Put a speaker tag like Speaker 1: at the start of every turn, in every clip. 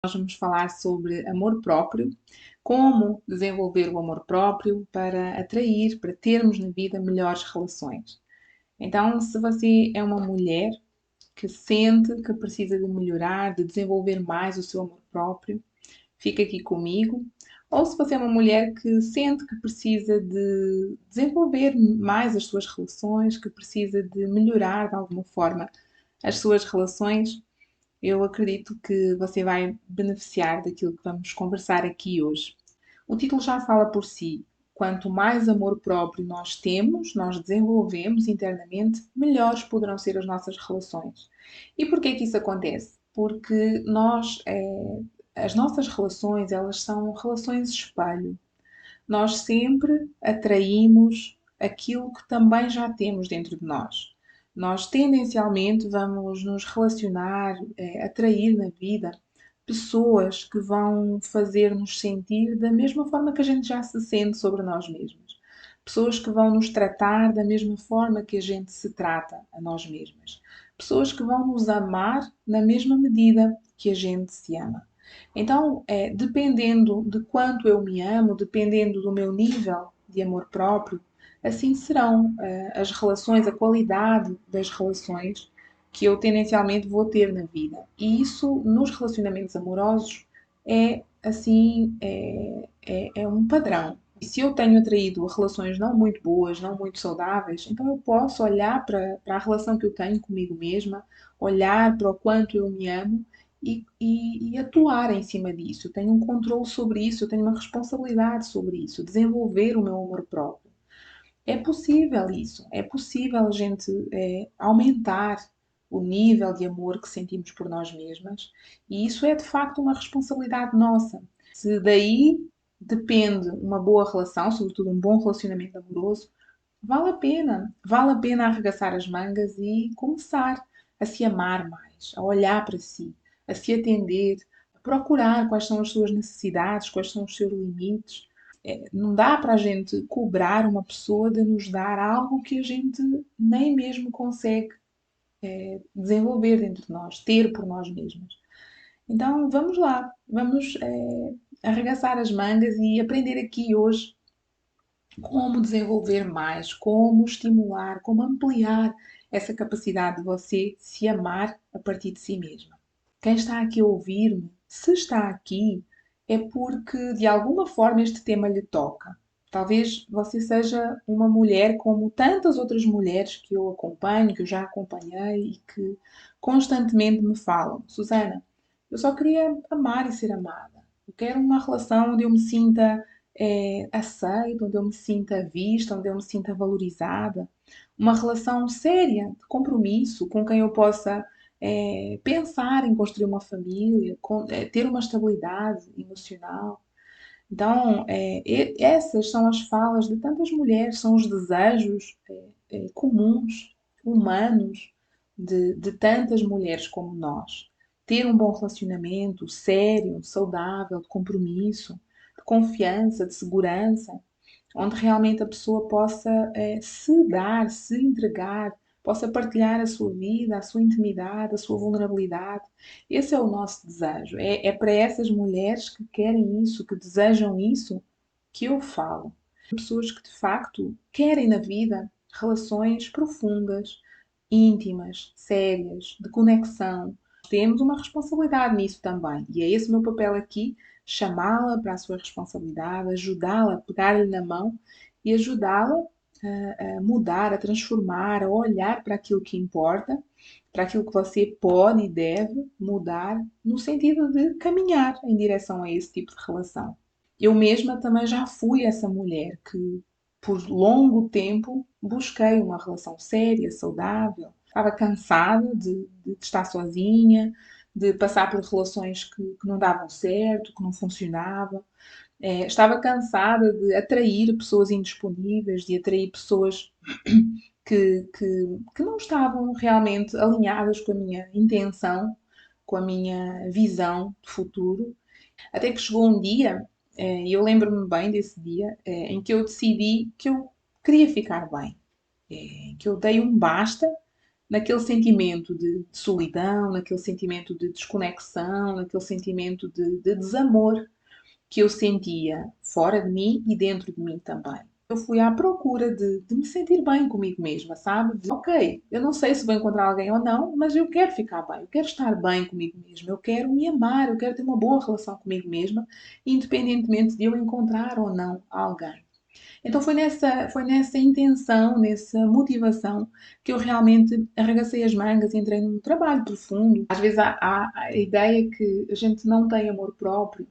Speaker 1: Nós vamos falar sobre amor próprio, como desenvolver o amor próprio para atrair, para termos na vida melhores relações. Então, se você é uma mulher que sente que precisa de melhorar, de desenvolver mais o seu amor próprio, fica aqui comigo. Ou se você é uma mulher que sente que precisa de desenvolver mais as suas relações, que precisa de melhorar de alguma forma as suas relações, eu acredito que você vai beneficiar daquilo que vamos conversar aqui hoje. O título já fala por si. Quanto mais amor próprio nós temos, nós desenvolvemos internamente, melhores poderão ser as nossas relações. E porquê que isso acontece? Porque as nossas relações, elas são relações espelho. Nós sempre atraímos aquilo que também já temos dentro de nós. Nós tendencialmente vamos nos relacionar, atrair na vida pessoas que vão fazer-nos sentir da mesma forma que a gente já se sente sobre nós mesmos. Pessoas que vão nos tratar da mesma forma que a gente se trata a nós mesmas. Pessoas que vão nos amar na mesma medida que a gente se ama. Então, dependendo de quanto eu me amo, dependendo do meu nível de amor próprio, assim serão as relações, a qualidade das relações que eu tendencialmente vou ter na vida. E isso, nos relacionamentos amorosos, é assim, é um padrão. E se eu tenho atraído relações não muito boas, não muito saudáveis, então eu posso olhar para a relação que eu tenho comigo mesma, olhar para o quanto eu me amo e atuar em cima disso. Eu tenho um controle sobre isso, eu tenho uma responsabilidade sobre isso, desenvolver o meu amor próprio. É possível isso, é possível a gente aumentar o nível de amor que sentimos por nós mesmas e isso é de facto uma responsabilidade nossa. Se daí depende uma boa relação, sobretudo um bom relacionamento amoroso, vale a pena arregaçar as mangas e começar a se amar mais, a olhar para si, a se atender, a procurar quais são as suas necessidades, quais são os seus limites. Não dá para a gente cobrar uma pessoa de nos dar algo que a gente nem mesmo consegue desenvolver dentro de nós, ter por nós mesmos. Então vamos lá, vamos arregaçar as mangas e aprender aqui hoje como desenvolver mais, como estimular, como ampliar essa capacidade de você se amar a partir de si mesma. Quem está aqui a ouvir-me, se está aqui, é porque de alguma forma este tema lhe toca. Talvez você seja uma mulher como tantas outras mulheres que eu acompanho, que eu já acompanhei e que constantemente me falam: Susana, eu só queria amar e ser amada. Eu quero uma relação onde eu me sinta aceita, onde eu me sinta vista, onde eu me sinta valorizada. Uma relação séria, de compromisso, com quem eu possa pensar em construir uma família, ter uma estabilidade emocional. Então, essas são as falas de tantas mulheres, são os desejos comuns, humanos, de tantas mulheres como nós. Ter um bom relacionamento sério, saudável, de compromisso, de confiança, de segurança, onde realmente a pessoa possa se dar, se entregar, possa partilhar a sua vida, a sua intimidade, a sua vulnerabilidade. Esse é o nosso desejo. É para essas mulheres que querem isso, que desejam isso, que eu falo. Pessoas que de facto querem na vida relações profundas, íntimas, sérias, de conexão. Temos uma responsabilidade nisso também. E é esse o meu papel aqui, chamá-la para a sua responsabilidade, ajudá-la, pegar-lhe na mão e ajudá-la a mudar, a transformar, a olhar para aquilo que importa, para aquilo que você pode e deve mudar, no sentido de caminhar em direção a esse tipo de relação. Eu mesma também já fui essa mulher que, por longo tempo, busquei uma relação séria, saudável. Estava cansada de estar sozinha, de passar por relações que não davam certo, que não funcionavam. Estava cansada de atrair pessoas indisponíveis, de atrair pessoas que não estavam realmente alinhadas com a minha intenção, com a minha visão de futuro. Até que chegou um dia, e eu lembro-me bem desse dia, em que eu decidi que eu queria ficar bem, que eu dei um basta naquele sentimento de solidão, naquele sentimento de desconexão, naquele sentimento de desamor que eu sentia fora de mim e dentro de mim também. Eu fui à procura de me sentir bem comigo mesma, sabe? Ok, eu não sei se vou encontrar alguém ou não, mas eu quero ficar bem, eu quero estar bem comigo mesma, eu quero me amar, eu quero ter uma boa relação comigo mesma, independentemente de eu encontrar ou não alguém. Então foi nessa intenção, nessa motivação, que eu realmente arregacei as mangas e entrei num trabalho profundo. Às vezes há a ideia que a gente não tem amor próprio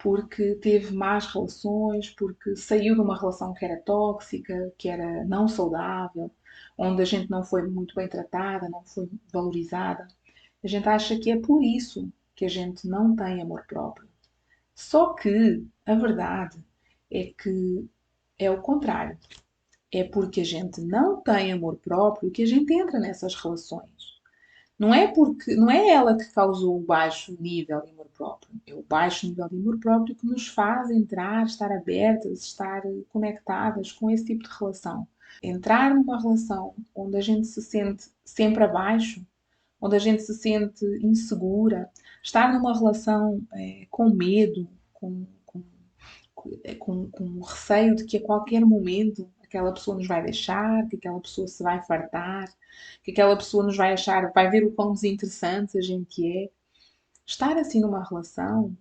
Speaker 1: porque teve más relações, porque saiu de uma relação que era tóxica, que era não saudável, onde a gente não foi muito bem tratada, não foi valorizada. A gente acha que é por isso que a gente não tem amor próprio. Só que a verdade é que é o contrário. É porque a gente não tem amor próprio que a gente entra nessas relações. Não é ela que causou o baixo nível de amor próprio. É o baixo nível de amor próprio que nos faz entrar, estar abertas, estar conectadas com esse tipo de relação. Entrar numa relação onde a gente se sente sempre abaixo, onde a gente se sente insegura, estar numa relação com medo, com receio de que a qualquer momento aquela pessoa nos vai deixar, que aquela pessoa se vai fartar, que aquela pessoa nos vai achar, vai ver o quão desinteressante a gente é. Estar assim numa relação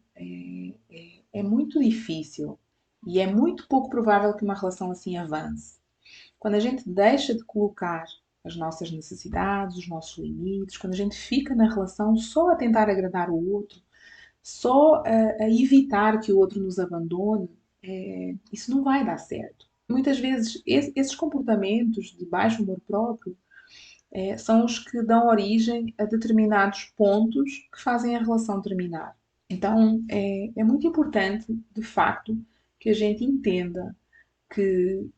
Speaker 1: é muito difícil e é muito pouco provável que uma relação assim avance. Quando a gente deixa de colocar as nossas necessidades, os nossos limites, quando a gente fica na relação só a tentar agradar o outro, só a evitar que o outro nos abandone, isso não vai dar certo. Muitas vezes esses comportamentos de baixo amor próprio são os que dão origem a determinados pontos que fazem a relação terminar. Então é muito importante, de facto, que a gente entenda que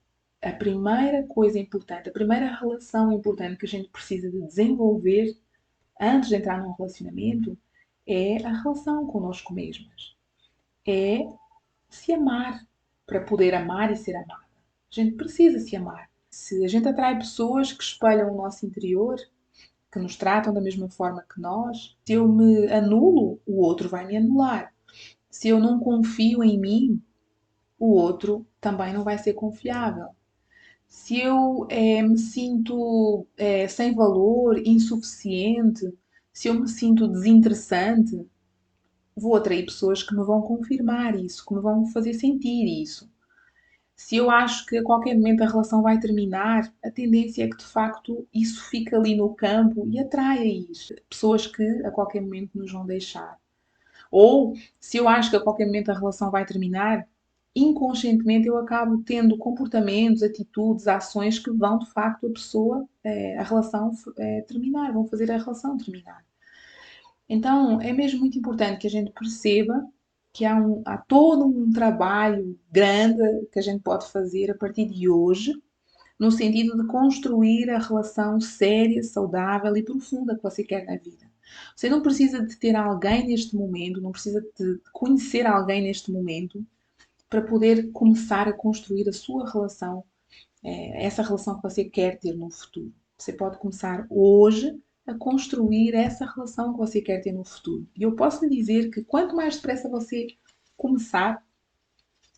Speaker 1: a primeira coisa importante, a primeira relação importante que a gente precisa de desenvolver antes de entrar num relacionamento é a relação connosco mesmas. É se amar para poder amar e ser amada. A gente precisa se amar. Se a gente atrai pessoas que espelham o nosso interior, que nos tratam da mesma forma que nós, se eu me anulo, o outro vai me anular. Se eu não confio em mim, o outro também não vai ser confiável. Se eu me sinto sem valor, insuficiente, se eu me sinto desinteressante, vou atrair pessoas que me vão confirmar isso, que me vão fazer sentir isso. Se eu acho que a qualquer momento a relação vai terminar, a tendência é que de facto isso fica ali no campo e atrai isso. Pessoas que a qualquer momento nos vão deixar. Ou se eu acho que a qualquer momento a relação vai terminar, inconscientemente eu acabo tendo comportamentos, atitudes, ações que vão de facto a pessoa, a relação terminar, vão fazer a relação terminar. Então é mesmo muito importante que a gente perceba que há todo um trabalho grande que a gente pode fazer a partir de hoje, no sentido de construir a relação séria, saudável e profunda que você quer na vida. Você não precisa de ter alguém neste momento, não precisa de conhecer alguém neste momento para poder começar a construir a sua relação, essa relação que você quer ter no futuro. Você pode começar hoje a construir essa relação que você quer ter no futuro. E eu posso lhe dizer que quanto mais depressa você começar,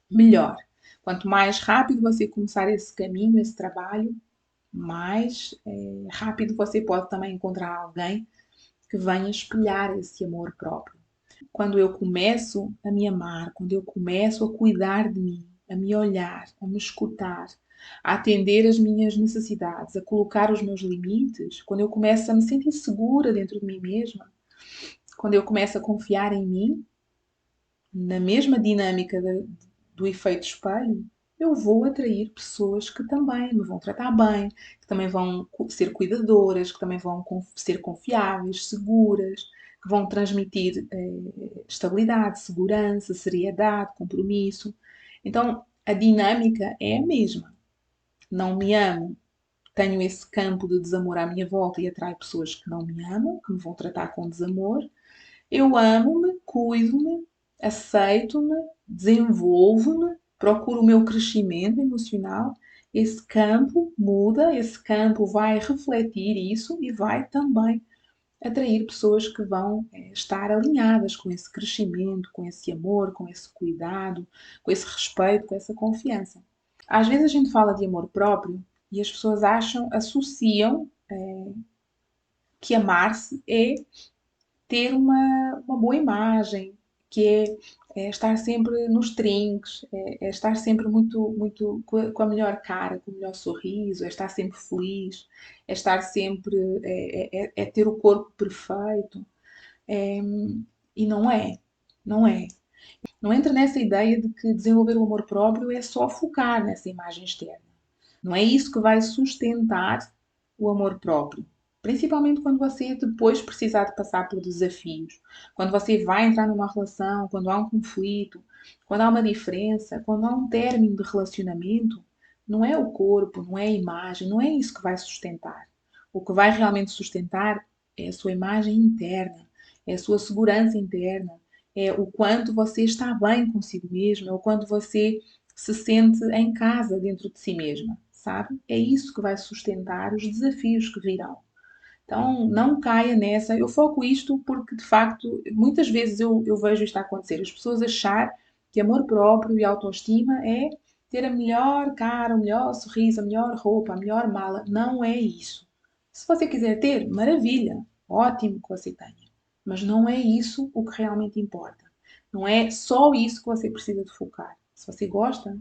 Speaker 1: melhor. Quanto mais rápido você começar esse caminho, esse trabalho, mais rápido você pode também encontrar alguém que venha espelhar esse amor próprio. Quando eu começo a me amar, quando eu começo a cuidar de mim, a me olhar, a me escutar, a atender as minhas necessidades, a colocar os meus limites, quando eu começo a me sentir segura dentro de mim mesma, quando eu começo a confiar em mim, na mesma dinâmica do efeito espelho, eu vou atrair pessoas que também me vão tratar bem, que também vão ser cuidadoras, que também vão ser confiáveis, seguras, que vão transmitir estabilidade, segurança, seriedade, compromisso. Então, a dinâmica é a mesma. Não me amo, tenho esse campo de desamor à minha volta e atraio pessoas que não me amam, que me vão tratar com desamor. Eu amo-me, cuido-me, aceito-me, desenvolvo-me, procuro o meu crescimento emocional esse campo muda, esse campo vai refletir isso e vai também atrair pessoas que vão estar alinhadas com esse crescimento, com esse amor, com esse cuidado, com esse respeito, com essa confiança. Às vezes a gente fala de amor próprio e as pessoas acham, associam que amar-se é ter uma boa imagem, que é estar sempre nos trinques, é estar sempre muito com a melhor cara, com o melhor sorriso, é estar sempre feliz, é estar sempre, é ter o corpo perfeito. É, e não é, não é. Não entra nessa ideia de que desenvolver o amor próprio é só focar nessa imagem externa. Não é isso que vai sustentar o amor próprio. Principalmente quando você depois precisar de passar por desafios. Quando você vai entrar numa relação, quando há um conflito, quando há uma diferença, quando há um término de relacionamento, não é o corpo, não é a imagem, não é isso que vai sustentar. O que vai realmente sustentar é a sua imagem interna, é a sua segurança interna, é o quanto você está bem consigo mesmo, é o quanto você se sente em casa dentro de si mesma, sabe? É isso que vai sustentar os desafios que virão. Então, não caia nessa. Eu foco isto porque, de facto, muitas vezes eu vejo isto a acontecer. As pessoas achar que amor próprio e autoestima é ter a melhor cara, o melhor sorriso, a melhor roupa, a melhor mala. Não é isso. Se você quiser ter, maravilha, ótimo que você tenha. Mas não é isso o que realmente importa. Não é só isso que você precisa de focar. Se você gosta,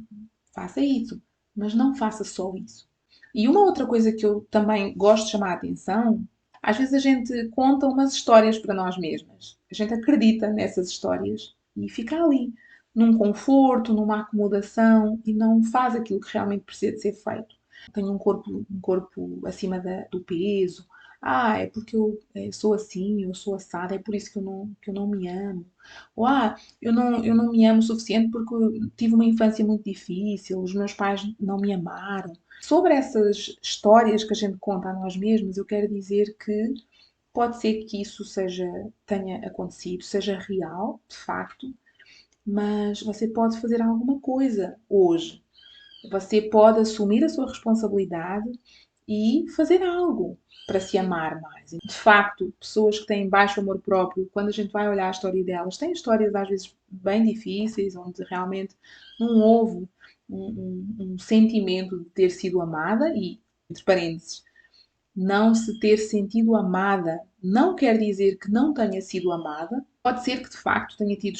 Speaker 1: faça isso. Mas não faça só isso. E uma outra coisa que eu também gosto de chamar a atenção, às vezes a gente conta umas histórias para nós mesmas. A gente acredita nessas histórias e fica ali, num conforto, numa acomodação e não faz aquilo que realmente precisa de ser feito. Tenho um corpo acima do peso. Ah, é porque eu sou assim, eu sou assada, é por isso que eu não me amo. Ou, eu não me amo o suficiente porque eu tive uma infância muito difícil, os meus pais não me amaram. Sobre essas histórias que a gente conta a nós mesmos, eu quero dizer que pode ser que isso tenha acontecido, seja real, de facto, mas você pode fazer alguma coisa hoje. Você pode assumir a sua responsabilidade e fazer algo para se amar mais. De facto, pessoas que têm baixo amor próprio, quando a gente vai olhar a história delas, têm histórias às vezes bem difíceis, onde realmente não houve um sentimento de ter sido amada e, entre parênteses, não se ter sentido amada não quer dizer que não tenha sido amada. Pode ser que de facto tenha tido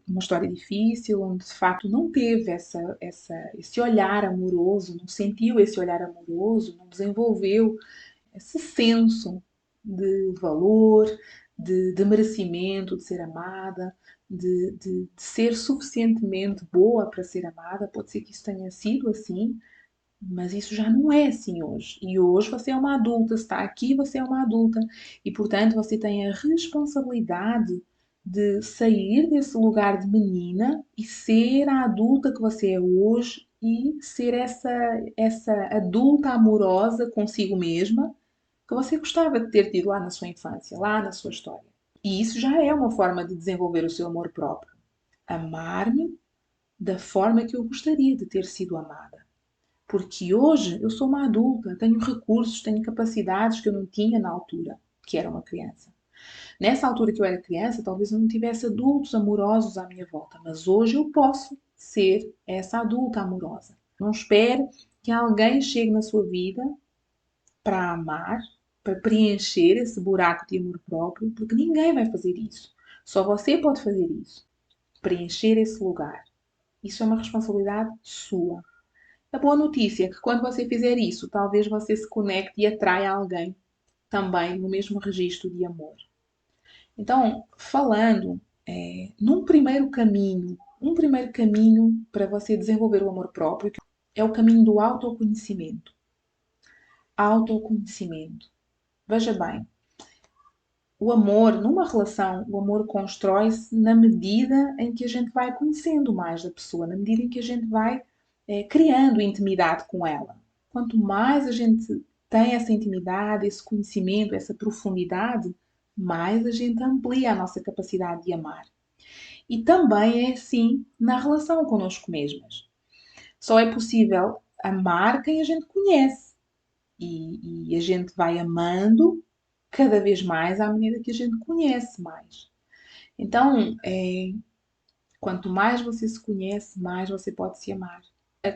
Speaker 1: uma história difícil, onde de facto não teve esse olhar amoroso, não sentiu esse olhar amoroso, não desenvolveu esse senso de valor, de merecimento, de ser amada, de ser suficientemente boa para ser amada. Pode ser que isso tenha sido assim, mas isso já não é assim hoje. E hoje você é uma adulta, se está aqui, você é uma adulta. E, portanto, você tem a responsabilidade de sair desse lugar de menina e ser a adulta que você é hoje e ser essa adulta amorosa consigo mesma que você gostava de ter tido lá na sua infância, lá na sua história. E isso já é uma forma de desenvolver o seu amor próprio. Amar-me da forma que eu gostaria de ter sido amada. Porque hoje eu sou uma adulta, tenho recursos, tenho capacidades que eu não tinha na altura que era uma criança. Nessa altura que eu era criança, talvez eu não tivesse adultos amorosos à minha volta, mas hoje eu posso ser essa adulta amorosa. Não espere que alguém chegue na sua vida para amar, para preencher esse buraco de amor próprio, porque ninguém vai fazer isso. Só você pode fazer isso. Preencher esse lugar. Isso é uma responsabilidade sua. A boa notícia é que quando você fizer isso, talvez você se conecte e atraia alguém também no mesmo registro de amor. Então, falando um primeiro caminho para você desenvolver o amor próprio é o caminho do autoconhecimento. Autoconhecimento. Veja bem, o amor, numa relação, o amor constrói-se na medida em que a gente vai conhecendo mais a pessoa, na medida em que a gente vai criando intimidade com ela. Quanto mais a gente tem essa intimidade, esse conhecimento, essa profundidade, mais a gente amplia a nossa capacidade de amar. E também é assim na relação connosco mesmas. Só é possível amar quem a gente conhece. E a gente vai amando cada vez mais à medida que a gente conhece mais. Então, quanto mais você se conhece, mais você pode se amar.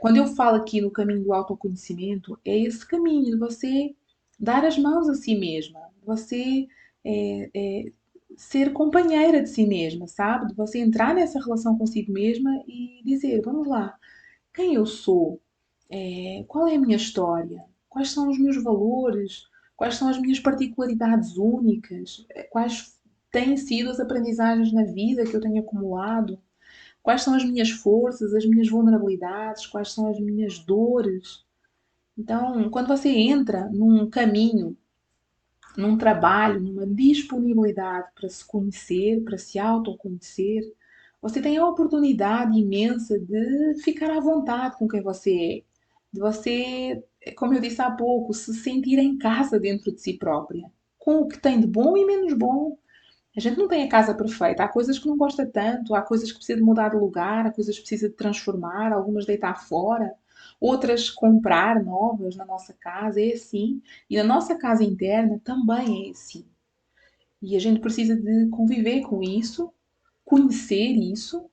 Speaker 1: Quando eu falo aqui no caminho do autoconhecimento, é esse caminho de você dar as mãos a si mesma, de você é, é, ser companheira de si mesma, sabe? De você entrar nessa relação consigo mesma e dizer: vamos lá, quem eu sou? Qual é a minha história? Quais são os meus valores? Quais são as minhas particularidades únicas? Quais têm sido as aprendizagens na vida que eu tenho acumulado? Quais são as minhas forças, as minhas vulnerabilidades? Quais são as minhas dores? Então, quando você entra num caminho, num trabalho, numa disponibilidade para se conhecer, para se autoconhecer, você tem a oportunidade imensa de ficar à vontade com quem você é, de você, como eu disse há pouco, se sentir em casa dentro de si própria, com o que tem de bom e menos bom. A gente não tem a casa perfeita. Há coisas que não gosta tanto, há coisas que precisa de mudar de lugar, há coisas que precisa de transformar, algumas deitar fora, outras comprar novas na nossa casa. É assim. E na nossa casa interna também é assim. E a gente precisa de conviver com isso, conhecer isso,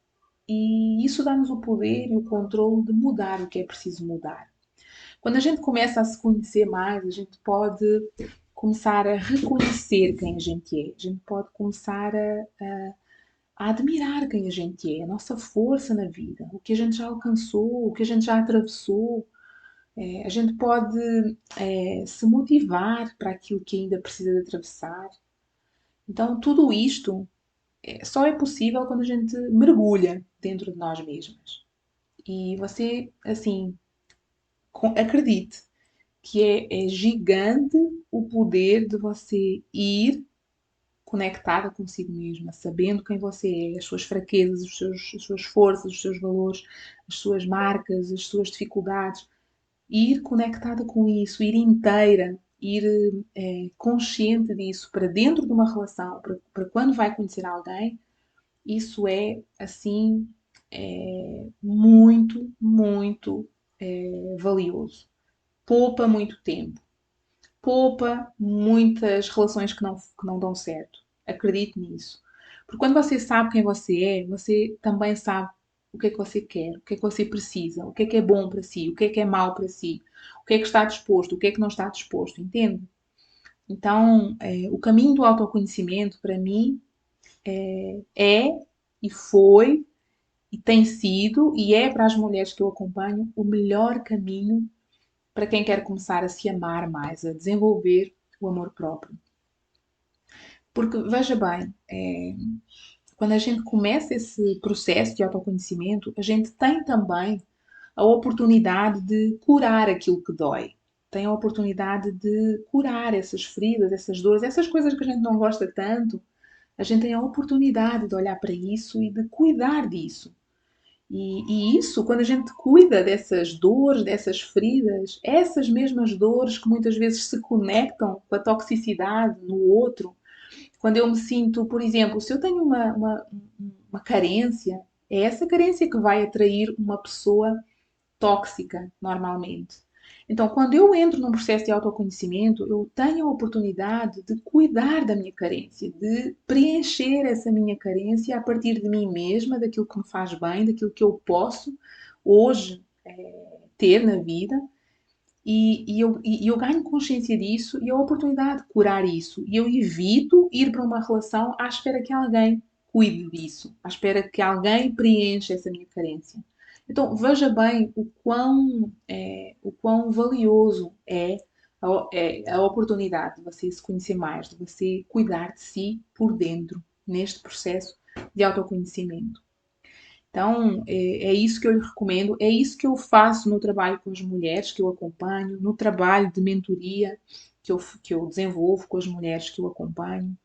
Speaker 1: e isso dá-nos o poder e o controle de mudar o que é preciso mudar. Quando a gente começa a se conhecer mais, a gente pode começar a reconhecer quem a gente é. A gente pode começar a admirar quem a gente é, a nossa força na vida, o que a gente já alcançou, o que a gente já atravessou. A gente pode se motivar para aquilo que ainda precisa de atravessar. Então, tudo isto só é possível quando a gente mergulha dentro de nós mesmas. E você, assim, acredite que é gigante o poder de você ir conectada consigo mesma, sabendo quem você é, as suas fraquezas, as suas forças, os seus valores, as suas marcas, as suas dificuldades, ir conectada com isso, ir inteira, ir consciente disso para dentro de uma relação, para quando vai conhecer alguém, isso é assim muito, muito valioso. Poupa muito tempo, poupa muitas relações que não dão certo. Acredite nisso. Porque quando você sabe quem você é, você também sabe o que é que você quer, o que é que você precisa, o que é bom para si, o que é mau para si, o que é que está disposto, o que é que não está disposto, entende? Então, o caminho do autoconhecimento, para mim, é e foi e tem sido e é para as mulheres que eu acompanho o melhor caminho para quem quer começar a se amar mais, a desenvolver o amor próprio. Porque, veja bem, quando a gente começa esse processo de autoconhecimento, a gente tem também a oportunidade de curar aquilo que dói. Tem a oportunidade de curar essas feridas, essas dores, essas coisas que a gente não gosta tanto. A gente tem a oportunidade de olhar para isso e de cuidar disso. E isso, quando a gente cuida dessas dores, dessas feridas, essas mesmas dores que muitas vezes se conectam com a toxicidade no outro, quando eu me sinto, por exemplo, se eu tenho uma carência, é essa carência que vai atrair uma pessoa tóxica, normalmente. Então, quando eu entro num processo de autoconhecimento, eu tenho a oportunidade de cuidar da minha carência, de preencher essa minha carência a partir de mim mesma, daquilo que me faz bem, daquilo que eu posso hoje ter na vida. E eu ganho consciência disso e a oportunidade de curar isso. E eu evito ir para uma relação à espera que alguém cuide disso, à espera que alguém preencha essa minha carência. Então, veja bem o quão valioso é a oportunidade de você se conhecer mais, de você cuidar de si por dentro, neste processo de autoconhecimento. Então, é isso que eu lhe recomendo, é isso que eu faço no trabalho com as mulheres que eu acompanho, no trabalho de mentoria que eu desenvolvo com as mulheres que eu acompanho.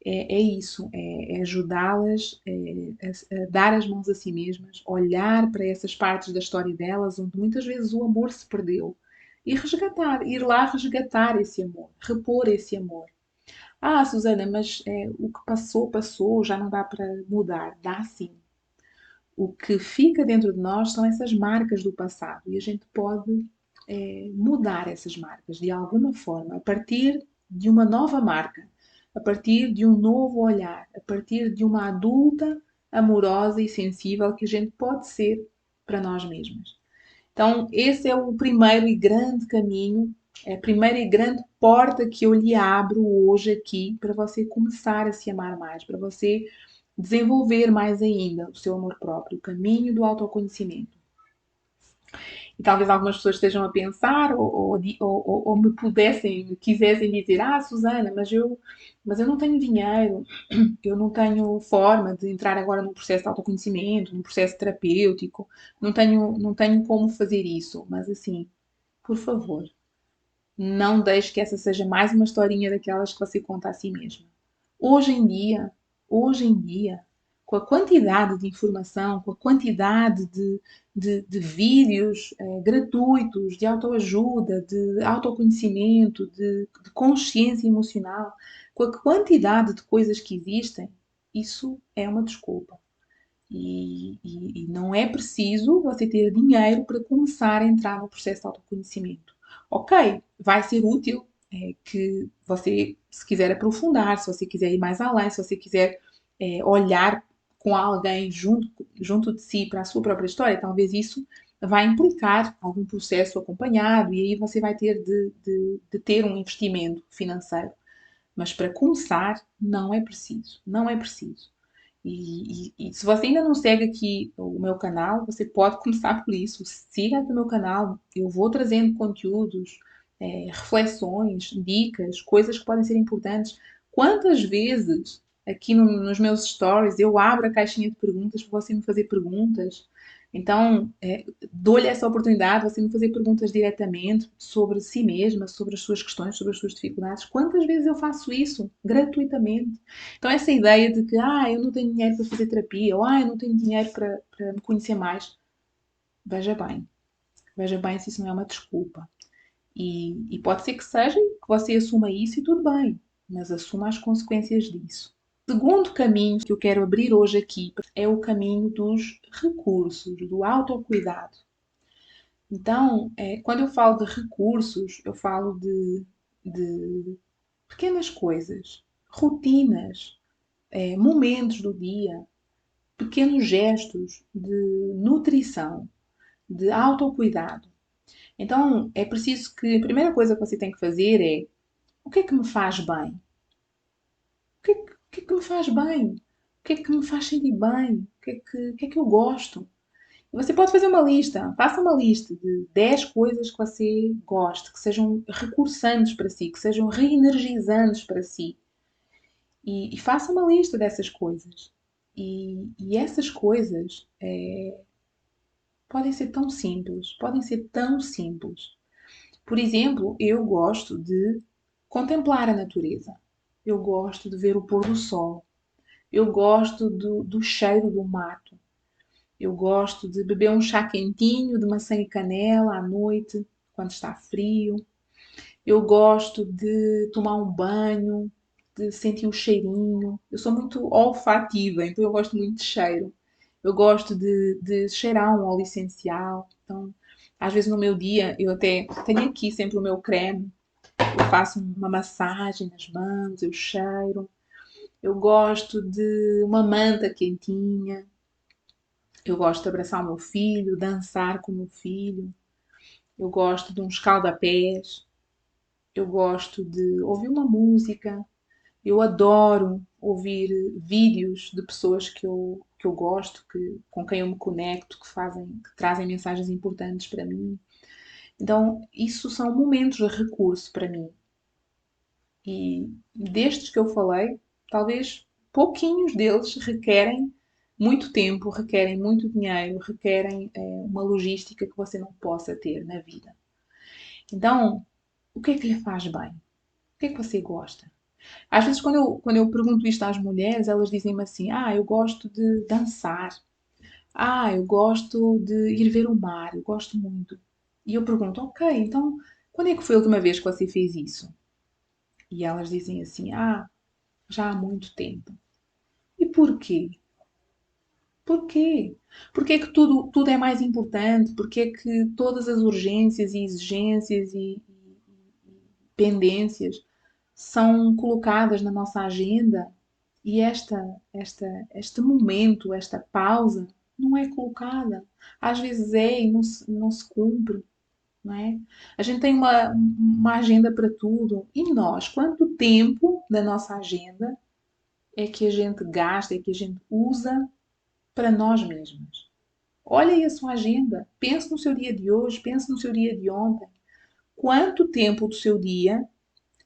Speaker 1: É isso, é ajudá-las a dar as mãos a si mesmas, olhar para essas partes da história delas onde muitas vezes o amor se perdeu e resgatar, ir lá resgatar esse amor, repor esse amor. Ah, Susana, mas o que passou, passou, já não dá para mudar. Dá sim. O que fica dentro de nós são essas marcas do passado e a gente pode mudar essas marcas de alguma forma, a partir de uma nova marca, a partir de um novo olhar, a partir de uma adulta amorosa e sensível que a gente pode ser para nós mesmas. Então, esse é o primeiro e grande caminho, é a primeira e grande porta que eu lhe abro hoje aqui para você começar a se amar mais, para você desenvolver mais ainda o seu amor próprio, o caminho do autoconhecimento. E talvez algumas pessoas estejam a pensar ou me pudessem, quisessem dizer, Susana, mas eu não tenho dinheiro, eu não tenho forma de entrar agora num processo de autoconhecimento, num processo terapêutico, não tenho como fazer isso. Mas assim, por favor, não deixe que essa seja mais uma historinha daquelas que você conta a si mesma. Hoje em dia, hoje em dia, com a quantidade de informação, com a quantidade de vídeos gratuitos, de autoajuda, de autoconhecimento, de consciência emocional, com a quantidade de coisas que existem, isso é uma desculpa. E não é preciso você ter dinheiro para começar a entrar no processo de autoconhecimento. Ok, vai ser útil que você, se quiser aprofundar, se você quiser ir mais além, se você quiser olhar com alguém junto de si para a sua própria história, talvez isso vai implicar algum processo acompanhado e aí você vai ter de ter um investimento financeiro. Mas para começar, não é preciso. Não é preciso. E se você ainda não segue aqui o meu canal, você pode começar por isso. Siga aqui o meu canal. Eu vou trazendo conteúdos, reflexões, dicas, coisas que podem ser importantes. Quantas vezes aqui nos meus stories eu abro a caixinha de perguntas para você me fazer perguntas? Então, dou-lhe essa oportunidade, você me fazer perguntas diretamente sobre si mesma, sobre as suas questões, sobre as suas dificuldades. Quantas vezes eu faço isso gratuitamente? Então, essa ideia de que eu não tenho dinheiro para fazer terapia, ou eu não tenho dinheiro para me conhecer mais, veja bem. Veja bem se isso não é uma desculpa. E pode ser que seja que você assuma isso e tudo bem, mas assuma as consequências disso. O segundo caminho que eu quero abrir hoje aqui é o caminho dos recursos, do autocuidado. Então, quando eu falo de recursos, eu falo de pequenas coisas, rotinas, momentos do dia, pequenos gestos de nutrição, de autocuidado. Então, é preciso que a primeira coisa que você tem que fazer é o que é que me faz bem? O que é que me faz bem? O que é que me faz sentir bem? O que é que eu gosto? E você pode fazer uma lista, faça uma lista de 10 coisas que você goste, que sejam recursantes para si, que sejam reenergizantes para si. E faça uma lista dessas coisas. E essas coisas podem ser tão simples, podem ser tão simples. Por exemplo, eu gosto de contemplar a natureza. Eu gosto de ver o pôr do sol. Eu gosto do cheiro do mato. Eu gosto de beber um chá quentinho de maçã e canela à noite, quando está frio. Eu gosto de tomar um banho, de sentir o cheirinho. Eu sou muito olfativa, então eu gosto muito de cheiro. Eu gosto de cheirar um óleo essencial. Então, às vezes no meu dia, eu até tenho aqui sempre o meu creme. Eu faço uma massagem nas mãos, eu cheiro. Eu gosto de uma manta quentinha. Eu gosto de abraçar o meu filho, dançar com o meu filho. Eu gosto de um escaldapés. Eu gosto de ouvir uma música. Eu adoro ouvir vídeos de pessoas que eu gosto, com quem eu me conecto, que trazem mensagens importantes para mim. Então, isso são momentos de recurso para mim. E destes que eu falei, talvez pouquinhos deles requerem muito tempo, requerem muito dinheiro, requerem uma logística que você não possa ter na vida. Então, o que é que lhe faz bem? O que é que você gosta? Às vezes, quando eu pergunto isto às mulheres, elas dizem-me assim: eu gosto de dançar. Eu gosto de ir ver o mar. Eu gosto muito. E eu pergunto: ok, então, quando é que foi a última vez que você fez isso? E elas dizem assim: já há muito tempo. E porquê? Porquê? Porquê que tudo é mais importante? Porquê que todas as urgências e exigências e pendências são colocadas na nossa agenda e este momento, esta pausa, não é colocada? Às vezes é e não se cumpre, não é? A gente tem uma agenda para tudo. E nós, quanto tempo da nossa agenda é que a gente gasta, é que a gente usa para nós mesmos? Olha aí a sua agenda. Pense no seu dia de hoje, pense no seu dia de ontem. Quanto tempo do seu dia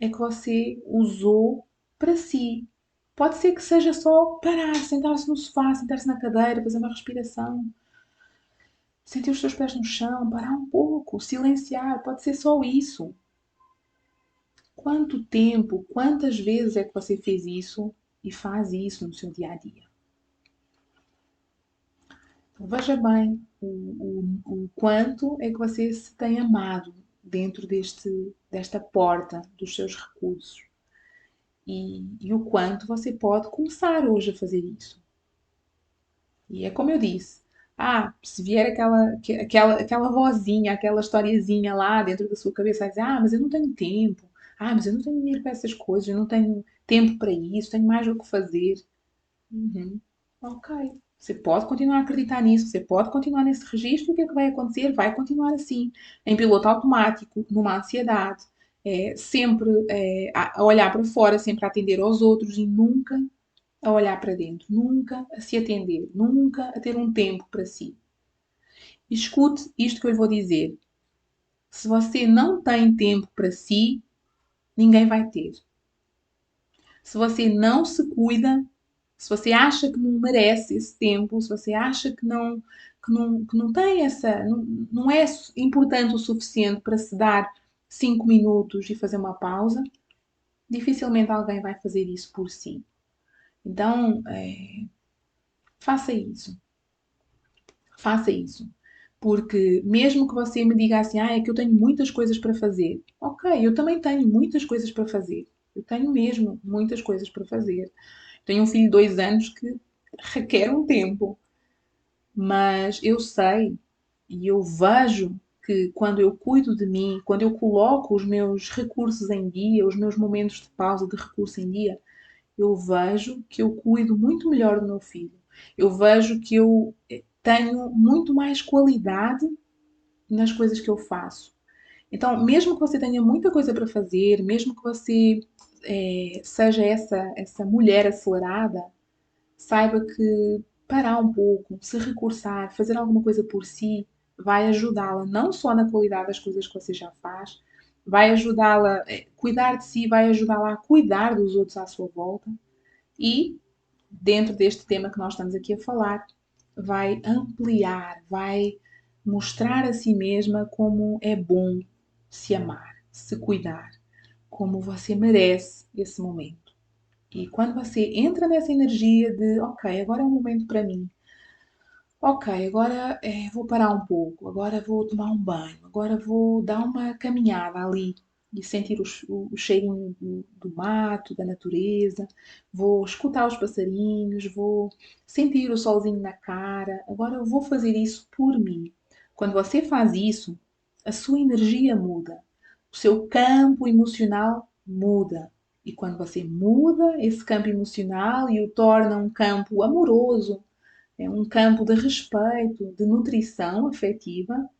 Speaker 1: é que você usou para si? Pode ser que seja só parar, sentar-se no sofá, sentar-se na cadeira, fazer uma respiração, sentir os seus pés no chão, parar um pouco, silenciar. Pode ser só isso. Quanto tempo, quantas vezes é que você fez isso e faz isso no seu dia a dia? Então, veja bem o quanto é que você se tem amado dentro desta porta dos seus recursos e o quanto você pode começar hoje a fazer isso. E é como eu disse. Se vier aquela vozinha, aquela historiazinha lá dentro da sua cabeça a dizer, mas eu não tenho tempo, mas eu não tenho dinheiro para essas coisas, eu não tenho tempo para isso, tenho mais o que fazer. Uhum. Ok. Você pode continuar a acreditar nisso, você pode continuar nesse registro, e o que é que vai acontecer? Vai continuar assim, em piloto automático, numa ansiedade, sempre a olhar para fora, sempre a atender aos outros e nunca a olhar para dentro, nunca a se atender, nunca a ter um tempo para si. Escute isto que eu lhe vou dizer. Se você não tem tempo para si, ninguém vai ter. Se você não se cuida, se você acha que não merece esse tempo, se você acha que não tem não é importante o suficiente para se dar 5 minutos e fazer uma pausa, dificilmente alguém vai fazer isso por si. Então, faça isso. Faça isso. Porque mesmo que você me diga assim, é que eu tenho muitas coisas para fazer. Ok, eu também tenho muitas coisas para fazer. Eu tenho mesmo muitas coisas para fazer. Tenho um filho de 2 anos que requer um tempo. Mas eu sei e eu vejo que quando eu cuido de mim, quando eu coloco os meus recursos em dia, os meus momentos de pausa de recurso em dia, eu vejo que eu cuido muito melhor do meu filho. Eu vejo que eu tenho muito mais qualidade nas coisas que eu faço. Então, mesmo que você tenha muita coisa para fazer, mesmo que você seja essa mulher acelerada, saiba que parar um pouco, se recursar, fazer alguma coisa por si, vai ajudá-la não só na qualidade das coisas que você já faz, vai ajudá-la a cuidar de si, vai ajudá-la a cuidar dos outros à sua volta e, dentro deste tema que nós estamos aqui a falar, vai ampliar, vai mostrar a si mesma como é bom se amar, se cuidar, como você merece esse momento. E quando você entra nessa energia de, ok, agora é um momento para mim, ok, agora vou parar um pouco, agora vou tomar um banho, agora vou dar uma caminhada ali e sentir o cheirinho do mato, da natureza, vou escutar os passarinhos, vou sentir o solzinho na cara, agora eu vou fazer isso por mim. Quando você faz isso, a sua energia muda, o seu campo emocional muda. E quando você muda esse campo emocional e o torna um campo amoroso, é um campo de respeito, de nutrição afetiva,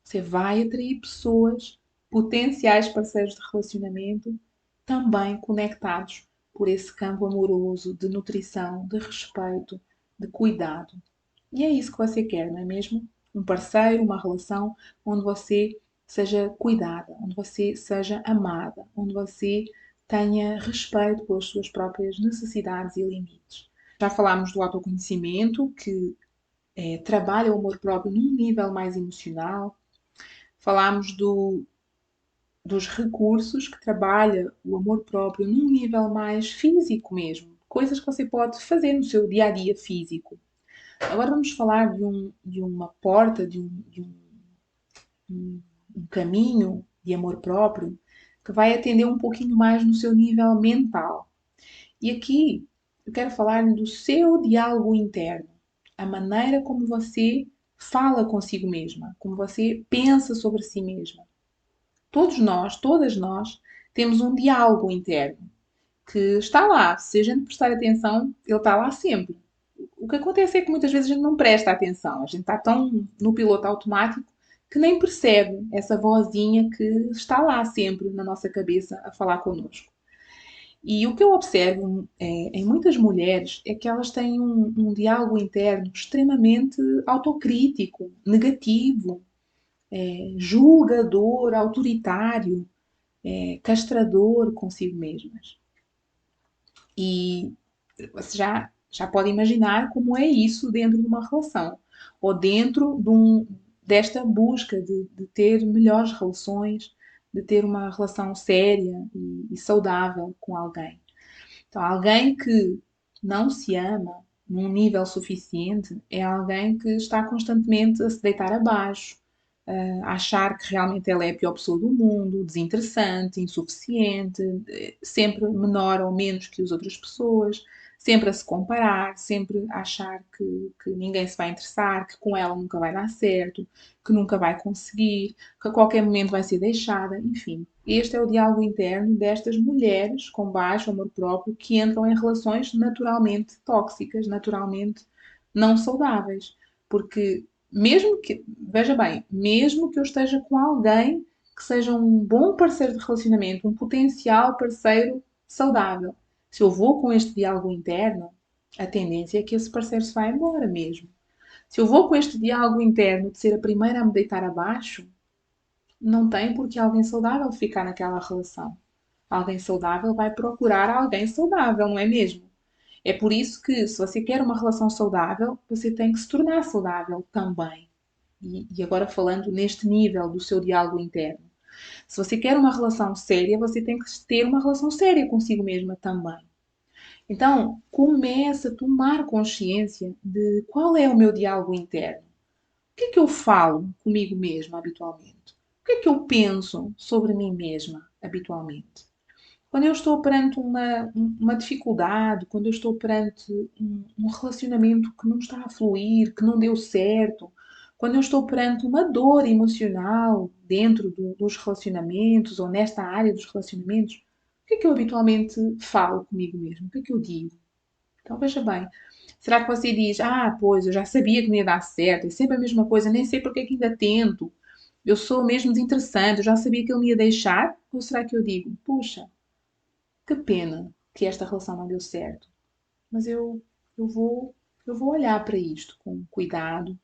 Speaker 1: você vai atrair pessoas, potenciais parceiros de relacionamento, também conectados por esse campo amoroso de nutrição, de respeito, de cuidado. E é isso que você quer, não é mesmo? Um parceiro, uma relação onde você seja cuidada, onde você seja amada, onde você tenha respeito pelas suas próprias necessidades e limites. Já falámos do autoconhecimento, que trabalha o amor próprio num nível mais emocional. Falámos dos recursos, que trabalha o amor próprio num nível mais físico mesmo. Coisas que você pode fazer no seu dia a dia físico. Agora vamos falar de uma porta, de um caminho de amor próprio que vai atender um pouquinho mais no seu nível mental. E aqui eu quero falar do seu diálogo interno. a maneira como você fala consigo mesma, como você pensa sobre si mesma. Todos nós, todas nós, temos um diálogo interno que está lá. Se a gente prestar atenção, ele está lá sempre. O que acontece é que muitas vezes a gente não presta atenção. A gente está tão no piloto automático que nem percebe essa vozinha que está lá sempre na nossa cabeça a falar connosco. E o que eu observo em muitas mulheres é que elas têm um diálogo interno extremamente autocrítico, negativo, julgador, autoritário, castrador consigo mesmas. E você já pode imaginar como é isso dentro de uma relação, ou dentro desta busca de ter melhores relações, de ter uma relação séria e saudável com alguém. Então, alguém que não se ama num nível suficiente é alguém que está constantemente a se deitar abaixo, a achar que realmente ela é a pior pessoa do mundo, desinteressante, insuficiente, sempre menor ou menos que as outras pessoas, sempre a se comparar, sempre a achar que ninguém se vai interessar, que com ela nunca vai dar certo, que nunca vai conseguir, que a qualquer momento vai ser deixada, enfim. Este é o diálogo interno destas mulheres com baixo amor próprio que entram em relações naturalmente tóxicas, naturalmente não saudáveis. Porque mesmo que, veja bem, mesmo que eu esteja com alguém que seja um bom parceiro de relacionamento, um potencial parceiro saudável, se eu vou com este diálogo interno, a tendência é que esse parceiro se vá embora mesmo. Se eu vou com este diálogo interno de ser a primeira a me deitar abaixo, não tem porque alguém saudável ficar naquela relação. Alguém saudável vai procurar alguém saudável, não é mesmo? É por isso que, se você quer uma relação saudável, você tem que se tornar saudável também. E agora falando neste nível do seu diálogo interno. Se você quer uma relação séria, você tem que ter uma relação séria consigo mesma também. Então, comece a tomar consciência de qual é o meu diálogo interno. O que é que eu falo comigo mesma habitualmente? O que é que eu penso sobre mim mesma habitualmente? Quando eu estou perante uma dificuldade, quando eu estou perante um relacionamento que não está a fluir, que não deu certo, quando eu estou perante uma dor emocional dentro dos relacionamentos ou nesta área dos relacionamentos, o que é que eu habitualmente falo comigo mesmo? O que é que eu digo? Então veja bem, será que você diz, pois, eu já sabia que não ia dar certo, é sempre a mesma coisa, nem sei porque é que ainda tento, eu sou mesmo desinteressante, eu já sabia que ele me ia deixar? Ou será que eu digo, puxa, que pena que esta relação não deu certo. Mas eu vou, eu vou olhar para isto com cuidado,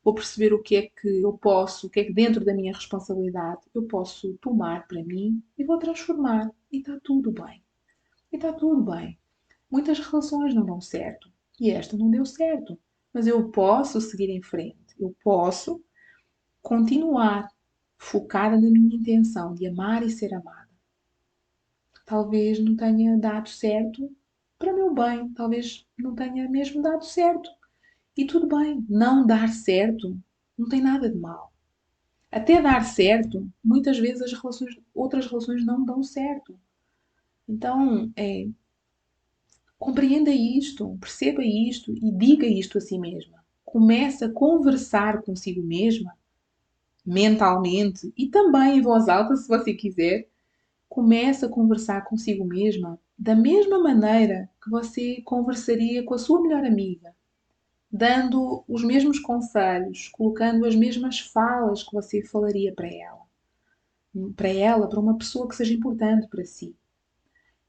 Speaker 1: vou perceber o que é que eu posso, o que é que dentro da minha responsabilidade eu posso tomar para mim e vou transformar. E está tudo bem. E está tudo bem. Muitas relações não dão certo. E esta não deu certo. Mas eu posso seguir em frente. Eu posso continuar focada na minha intenção de amar e ser amada. Talvez não tenha dado certo para meu bem, talvez não tenha mesmo dado certo. E tudo bem, não dar certo não tem nada de mal. Até dar certo, muitas vezes outras relações não dão certo. Então, compreenda isto, perceba isto e diga isto a si mesma. Comece a conversar consigo mesma, mentalmente e também em voz alta, se você quiser. Comece a conversar consigo mesma da mesma maneira que você conversaria com a sua melhor amiga, dando os mesmos conselhos, colocando as mesmas falas que você falaria para ela, para uma pessoa que seja importante para si.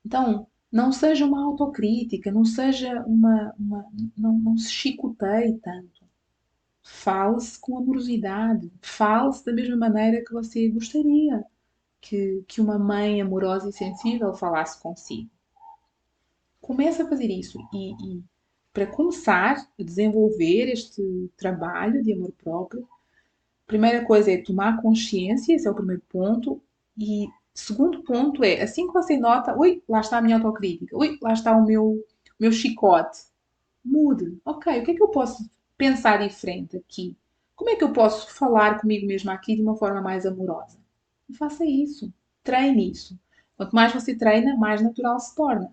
Speaker 1: Então, não seja uma autocrítica, não seja não se chicoteie tanto. Fale-se com amorosidade, fale-se da mesma maneira que você gostaria que uma mãe amorosa e sensível falasse consigo. Comece a fazer isso e para começar a desenvolver este trabalho de amor próprio, a primeira coisa é tomar consciência, esse é o primeiro ponto, e segundo ponto é, assim que você nota, ui, lá está a minha autocrítica, ui, lá está o meu chicote, mude. Ok, o que é que eu posso pensar diferente aqui? Como é que eu posso falar comigo mesma aqui de uma forma mais amorosa? E faça isso. Treine isso. Quanto mais você treina, mais natural se torna.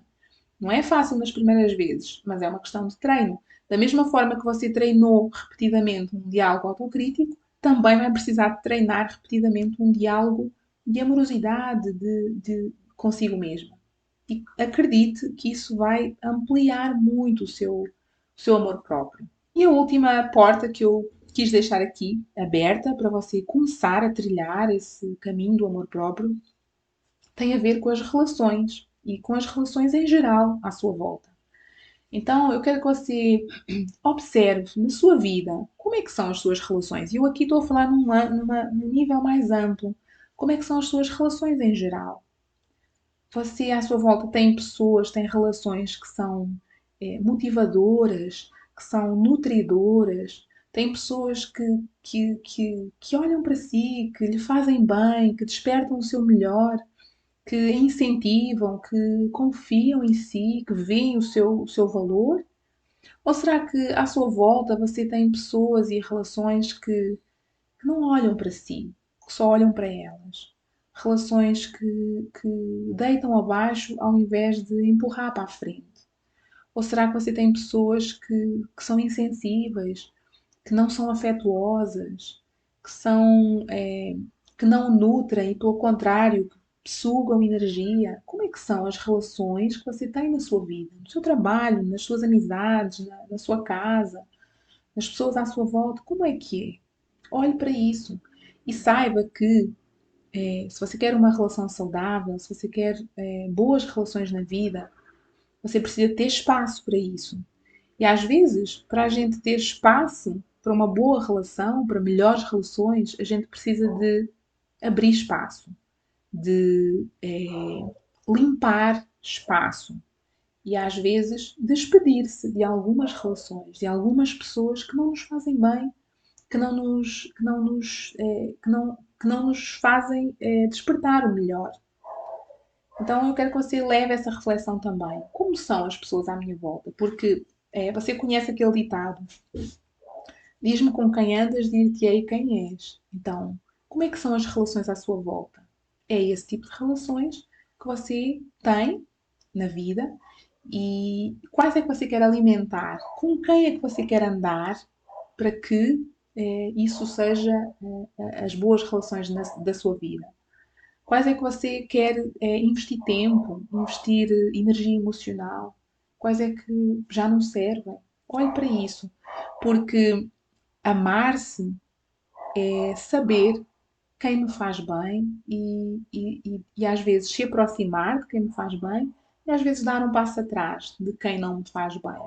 Speaker 1: Não é fácil nas primeiras vezes, mas é uma questão de treino. Da mesma forma que você treinou repetidamente um diálogo autocrítico, também vai precisar de treinar repetidamente um diálogo de amorosidade, de consigo mesma. E acredite que isso vai ampliar muito o seu amor próprio. E a última porta que eu quis deixar aqui aberta para você começar a trilhar esse caminho do amor próprio tem a ver com as relações e com as relações em geral à sua volta. Então, eu quero que você observe na sua vida como é que são as suas relações. E eu aqui estou a falar num nível mais amplo. Como é que são as suas relações em geral? Você à sua volta tem pessoas, tem relações que são motivadoras, que são nutridoras, tem pessoas que olham para si, que lhe fazem bem, que despertam o seu melhor, que incentivam, que confiam em si, que veem o seu valor? Ou será que à sua volta você tem pessoas e relações que não olham para si, que só olham para elas? Relações que deitam abaixo ao invés de empurrar para a frente? Ou será que você tem pessoas que são insensíveis, que não são afetuosas, que são, que não nutrem e, pelo contrário, que sugam energia? Como é que são as relações que você tem na sua vida, no seu trabalho, nas suas amizades, na sua casa, nas pessoas à sua volta? Como é que é? Olhe para isso e saiba que se você quer uma relação saudável, se você quer boas relações na vida, você precisa ter espaço para isso. E às vezes, para a gente ter espaço para uma boa relação, para melhores relações, a gente precisa de abrir espaço, de limpar espaço e às vezes despedir-se de algumas relações, de algumas pessoas que não nos fazem bem, que não nos fazem despertar o melhor. Então eu quero que você leve essa reflexão também. Como são as pessoas à minha volta? Porque você conhece aquele ditado: diz-me com quem andas, dir-te-ei quem és. Então, como é que são as relações à sua volta? É esse tipo de relações que você tem na vida e quais é que você quer alimentar? Com quem é que você quer andar para que isso seja as boas relações da sua vida? Quais é que você quer investir tempo, investir energia emocional? Quais é que já não servem? Olhe para isso, porque amar-se é saber quem me faz bem e às vezes se aproximar de quem me faz bem e às vezes dar um passo atrás de quem não me faz bem.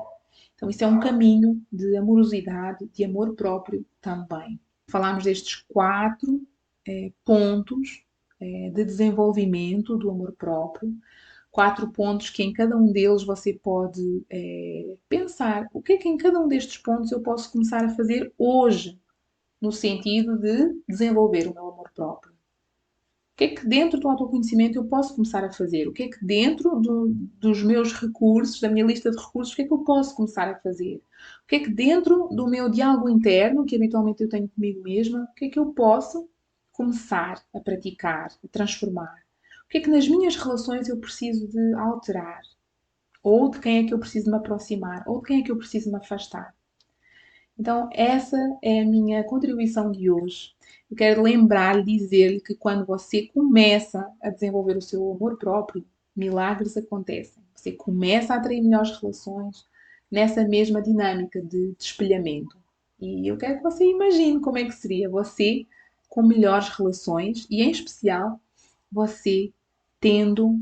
Speaker 1: Então, isso é um caminho de amorosidade, de amor próprio também. Falámos destes 4 pontos de desenvolvimento do amor próprio. 4 pontos que em cada um deles você pode pensar o que é que em cada um destes pontos eu posso começar a fazer hoje, no sentido de desenvolver o meu amor próprio. O que é que dentro do autoconhecimento eu posso começar a fazer? O que é que dentro dos meus recursos, da minha lista de recursos, o que é que eu posso começar a fazer? O que é que dentro do meu diálogo interno, que habitualmente eu tenho comigo mesma, o que é que eu posso começar a praticar, a transformar? O que é que nas minhas relações eu preciso de alterar? Ou de quem é que eu preciso me aproximar? Ou de quem é que eu preciso me afastar? Então, essa é a minha contribuição de hoje. Eu quero lembrar-lhe, dizer-lhe que quando você começa a desenvolver o seu amor próprio, milagres acontecem. Você começa a atrair melhores relações nessa mesma dinâmica de espelhamento. E eu quero que você imagine como é que seria você com melhores relações e, em especial, você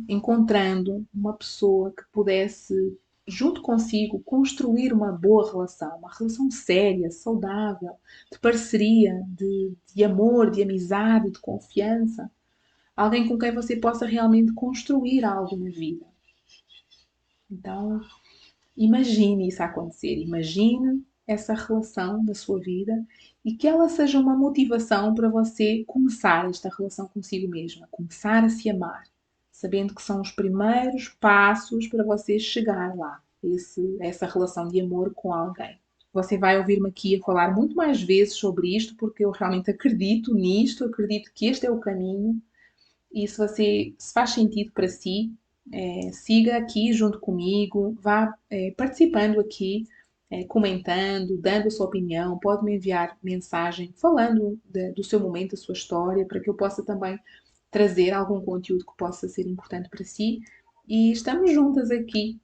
Speaker 1: encontrando uma pessoa que pudesse junto consigo, construir uma boa relação, uma relação séria, saudável, de parceria, de amor, de amizade, de confiança. Alguém com quem você possa realmente construir algo na vida. Então, imagine isso acontecer. Imagine essa relação na sua vida e que ela seja uma motivação para você começar esta relação consigo mesma, começar a se amar, sabendo que são os primeiros passos para você chegar lá, essa relação de amor com alguém. Você vai ouvir-me aqui a falar muito mais vezes sobre isto, porque eu realmente acredito nisto, acredito que este é o caminho. E se faz sentido para si, siga aqui junto comigo, vá participando aqui comentando, dando a sua opinião, pode me enviar mensagem falando do seu momento, da sua história, para que eu possa também trazer algum conteúdo que possa ser importante para si. E estamos juntas aqui